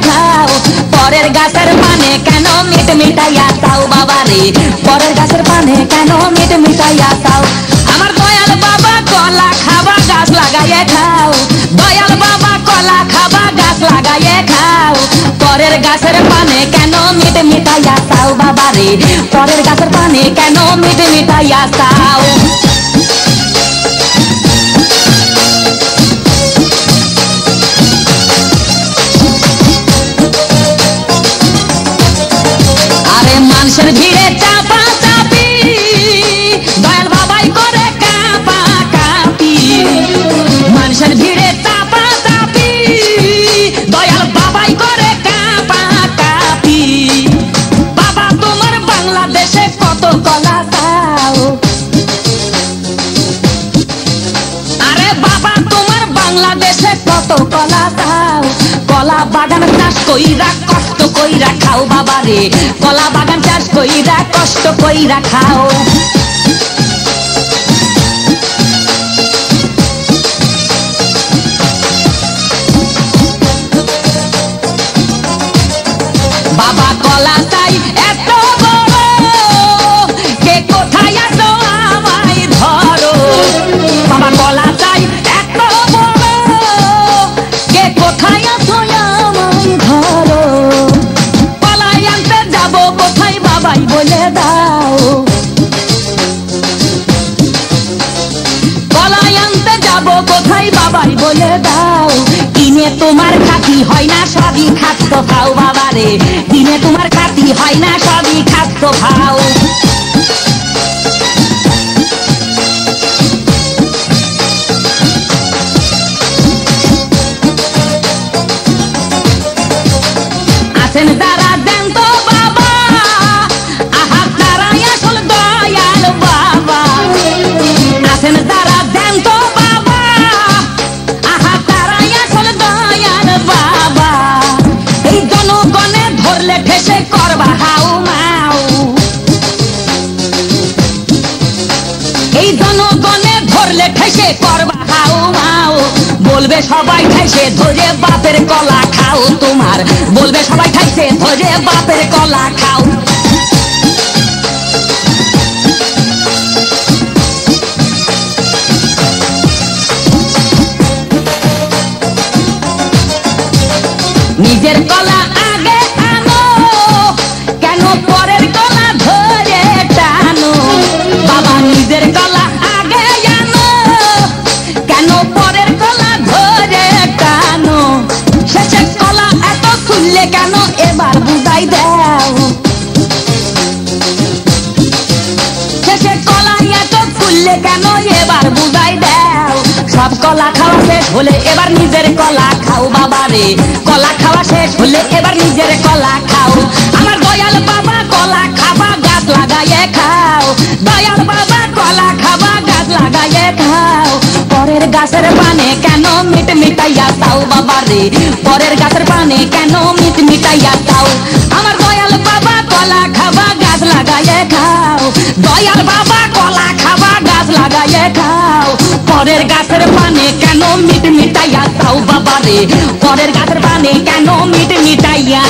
খাও পরের গাছের পানে কেন মিট মিটাইয়া চাও বাবা রে পরের গাছের পানে কেন মিট মিটাইয়া চাও আমার দয়াল বাবা কলা খাবা গাছ লাগাইয়ে খাও দয়াল বাবা কলা খাবা গাছ লাগাইয়ে খাও পরের গাছের পানে কেন মিট মিটাইয়া চাও বাবা রে পরের গাছের পানে কেন মিট মিটাইয়া চাও আরে মানুষের ভিড়ে চাপা চাপি দয়াল বাবাই করে কাপা কাপি মানুষের ভিড়ে চাপা চাপি দয়াল বাবাই করে কাপা কাপি বাবা তোমার বাংলাদেশে কত কলা চাও আরে বাবা তোমার বাংলাদেশে কত কলা চাও কলা বাগান চাষ কইরা কষ্ট কইরা খাও বাবা রে কলা বাগান চাষ কইরা কষ্ট কইরা খাও বাবা কলা চাই এত বড় কে কোথায় আছো আমায় ধরো বাবা কলা চাই এত বড় কে কোথায় আছো আমায় ধরো কলাই আনতে যাবো কোথায় বাবাই বলে দাও কলাই আনতে যাবো কোথায় বাবাই বলে দাও দিনে তোমার খাতি হয় না সবই খাদ্য খাও বাবা রে দিনে তোমার খাতি হয় না সবই খাদ্য খাও আছেন যারা দেন তো বাবা আহা তারাই আসল দয়াল বাবা আছেন যারা দেন তো বাবা আহা তারাই আসল দয়াল বাবা এই জনগণে ধরলে ঠেসে করবা হাউ মাউ এই জনগণে ধরলে ঠেসে করবা হাউ মাউ বলবে সবাই ঠেসে ধরে বাপের কলা খাও তোমার বলবে সবাই ঠেসে ধরে বাপের কলা খাও নিজের কলা আগে আনো কেন পরের কলা ধরে টানো বাবা নিজের কলা আগে আনো কেন পরের কলা ধরে টানো শেষে কলা এত খুললে কেন এবার বুঝাই দাও শেষে কলা এত খুললে কেন এবার বুঝাই দাও সব কলা খাওয়া শেষ হলে এবার নিজের কলা খাও বাবা রে কলা খাওয়া শেষ হলে এবার নিজের কলা খাও আমার দয়াল বাবা কলা খাবা গাছ লাগাইয়ে খাও দয়াল বাবা কলা খাবা গাছ লাগাইয়ে খাও পরের গাছের পানে কেন মিট মিটাইয়া চাও বাবা রে পরের গাছের পানে কেন মিট মিটাইয়া চাও আমার দয়াল বাবা কলা খাবা গাছ লাগাইয়ে খাও দয়াল বাবা কলা খাবা গাছ লাগাইয়ে খাও পরের গাছের পানে কেন মিট মিটাইয়া চাও বাবা রে পরের গাছের পানে কেন মিট মিটাইয়া